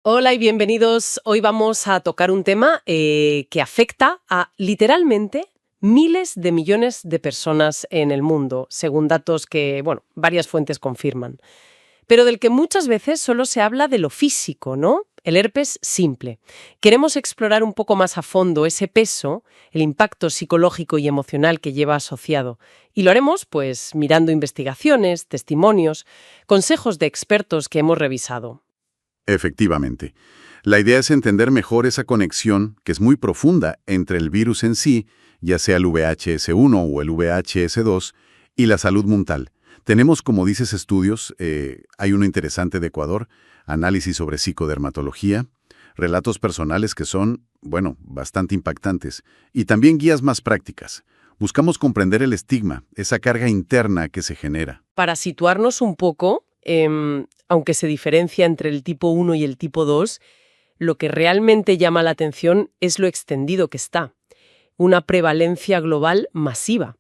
Hola y bienvenidos. Hoy vamos a tocar un tema que afecta a literalmente miles de millones de personas en el mundo, según datos que, varias fuentes confirman. Pero del que muchas veces solo se habla de lo físico, ¿no? El herpes simple. Queremos explorar un poco más a fondo ese peso, el impacto psicológico y emocional que lleva asociado. Y lo haremos, pues, mirando investigaciones, testimonios, consejos de expertos que hemos revisado. Efectivamente. La idea es entender mejor esa conexión, que es muy profunda, entre el virus en sí, ya sea el VHS1 o el VHS2, y la salud mental. Tenemos, como dices, estudios, hay uno interesante de Ecuador, análisis sobre psicodermatología, relatos personales que son, bastante impactantes, y también guías más prácticas. Buscamos comprender el estigma, esa carga interna que se genera. Para situarnos un poco, aunque se diferencia entre el tipo 1 y el tipo 2, lo que realmente llama la atención es lo extendido que está. Una prevalencia global masiva.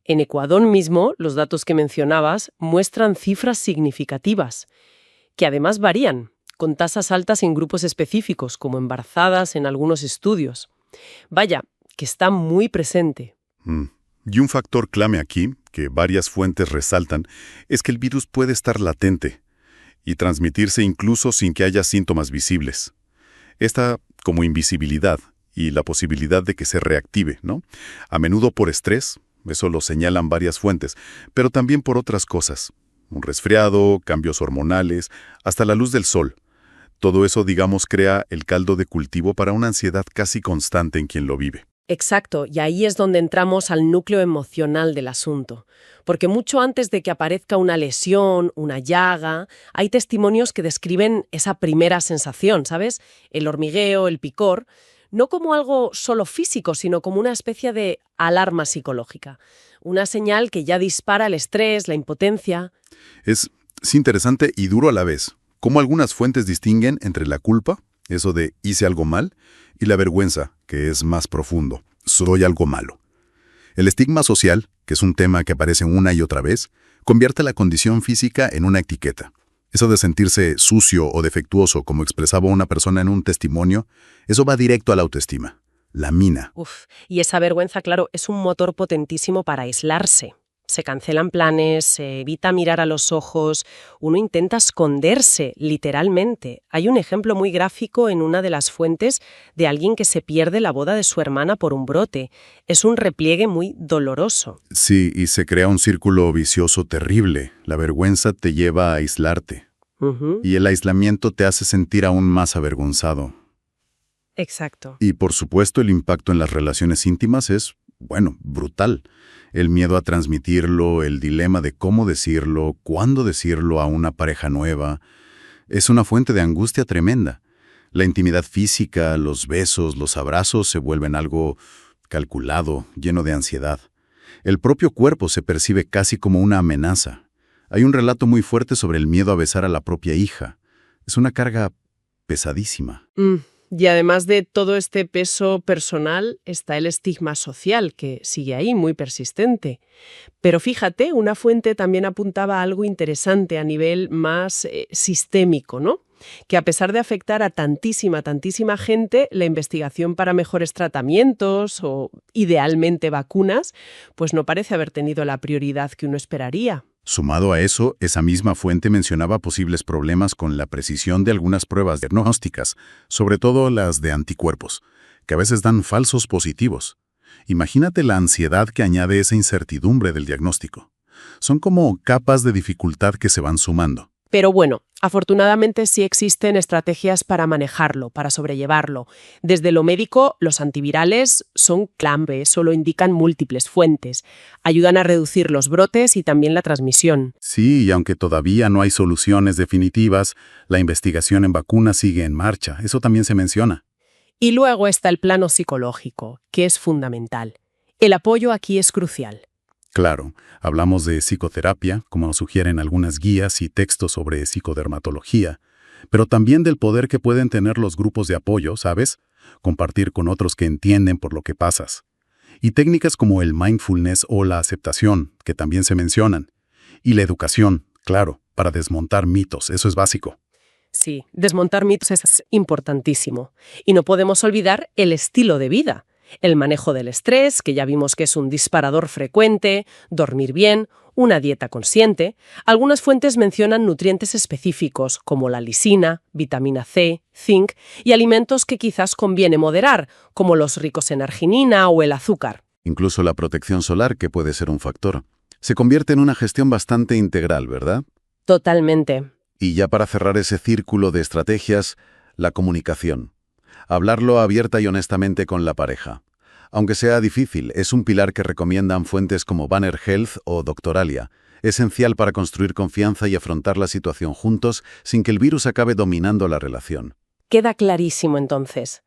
En Ecuador mismo, los datos que mencionabas muestran cifras significativas, que además varían, con tasas altas en grupos específicos, como embarazadas en algunos estudios. Vaya, que está muy presente. Y un factor clave aquí, que varias fuentes resaltan, es que el virus puede estar latente y transmitirse incluso sin que haya síntomas visibles. Esta como invisibilidad y la posibilidad de que se reactive, ¿no? A menudo por estrés, eso lo señalan varias fuentes, pero también por otras cosas. Un resfriado, cambios hormonales, hasta la luz del sol. Todo eso, crea el caldo de cultivo para una ansiedad casi constante en quien lo vive. Exacto, y ahí es donde entramos al núcleo emocional del asunto. Porque mucho antes de que aparezca una lesión, una llaga, hay testimonios que describen esa primera sensación, ¿sabes? El hormigueo, el picor, no como algo solo físico, sino como una especie de alarma psicológica. Una señal que ya dispara el estrés, la impotencia. Es interesante y duro a la vez. Cómo algunas fuentes distinguen entre la culpa, eso de hice algo mal, y la vergüenza, que es más profundo, soy algo malo. El estigma social, que es un tema que aparece una y otra vez, convierte la condición física en una etiqueta. Eso de sentirse sucio o defectuoso, como expresaba una persona en un testimonio, eso va directo a la autoestima. La mina. Y esa vergüenza, claro, es un motor potentísimo para aislarse. Se cancelan planes, se evita mirar a los ojos, uno intenta esconderse, literalmente. Hay un ejemplo muy gráfico en una de las fuentes de alguien que se pierde la boda de su hermana por un brote. Es un repliegue muy doloroso. Sí, y se crea un círculo vicioso terrible. La vergüenza te lleva a aislarte. Y el aislamiento te hace sentir aún más avergonzado. Exacto. Y por supuesto el impacto en las relaciones íntimas es, brutal. El miedo a transmitirlo, el dilema de cómo decirlo, cuándo decirlo a una pareja nueva, es una fuente de angustia tremenda. La intimidad física, los besos, los abrazos se vuelven algo calculado, lleno de ansiedad. El propio cuerpo se percibe casi como una amenaza. Hay un relato muy fuerte sobre el miedo a besar a la propia hija. Es una carga pesadísima. Y además de todo este peso personal, está el estigma social, que sigue ahí, muy persistente. Pero fíjate, una fuente también apuntaba a algo interesante a nivel más sistémico, ¿no? Que a pesar de afectar a tantísima gente, la investigación para mejores tratamientos o, idealmente, vacunas, pues no parece haber tenido la prioridad que uno esperaría. Sumado a eso, esa misma fuente mencionaba posibles problemas con la precisión de algunas pruebas diagnósticas, sobre todo las de anticuerpos, que a veces dan falsos positivos. Imagínate la ansiedad que añade esa incertidumbre del diagnóstico. Son como capas de dificultad que se van sumando. Pero bueno, afortunadamente sí existen estrategias para manejarlo, para sobrellevarlo. Desde lo médico, los antivirales son clave, solo indican múltiples fuentes. Ayudan a reducir los brotes y también la transmisión. Sí, y aunque todavía no hay soluciones definitivas, la investigación en vacunas sigue en marcha. Eso también se menciona. Y luego está el plano psicológico, que es fundamental. El apoyo aquí es crucial. Claro, hablamos de psicoterapia, como nos sugieren algunas guías y textos sobre psicodermatología, pero también del poder que pueden tener los grupos de apoyo, ¿sabes? Compartir con otros que entienden por lo que pasas. Y técnicas como el mindfulness o la aceptación, que también se mencionan. Y la educación, claro, para desmontar mitos, eso es básico. Sí, desmontar mitos es importantísimo. Y no podemos olvidar el estilo de vida. El manejo del estrés, que ya vimos que es un disparador frecuente, dormir bien, una dieta consciente. Algunas fuentes mencionan nutrientes específicos como la lisina, vitamina C, zinc y alimentos que quizás conviene moderar, como los ricos en arginina o el azúcar. Incluso la protección solar, que puede ser un factor. Se convierte en una gestión bastante integral, ¿verdad? Totalmente. Y ya para cerrar ese círculo de estrategias, la comunicación. Hablarlo abierta y honestamente con la pareja. Aunque sea difícil, es un pilar que recomiendan fuentes como Banner Health o Doctoralia, esencial para construir confianza y afrontar la situación juntos sin que el virus acabe dominando la relación. Queda clarísimo entonces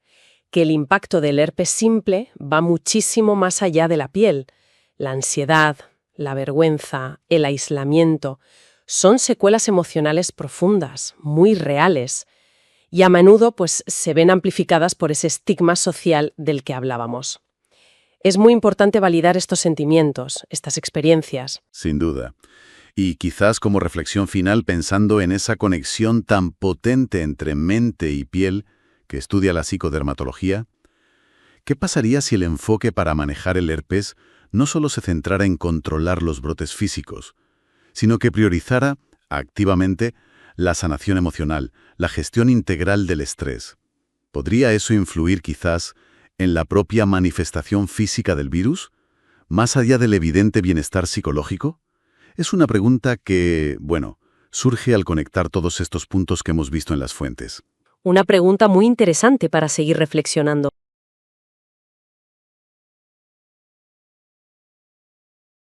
que el impacto del herpes simple va muchísimo más allá de la piel. La ansiedad, la vergüenza, el aislamiento son secuelas emocionales profundas, muy reales, y a menudo pues se ven amplificadas por ese estigma social del que hablábamos. Es muy importante validar estos sentimientos, estas experiencias. Sin duda. Y quizás como reflexión final pensando en esa conexión tan potente entre mente y piel que estudia la psicodermatología, ¿qué pasaría si el enfoque para manejar el herpes no solo se centrara en controlar los brotes físicos, sino que priorizara activamente la sanación emocional, la gestión integral del estrés? ¿Podría eso influir quizás en la propia manifestación física del virus, más allá del evidente bienestar psicológico? Es una pregunta que, surge al conectar todos estos puntos que hemos visto en las fuentes. Una pregunta muy interesante para seguir reflexionando.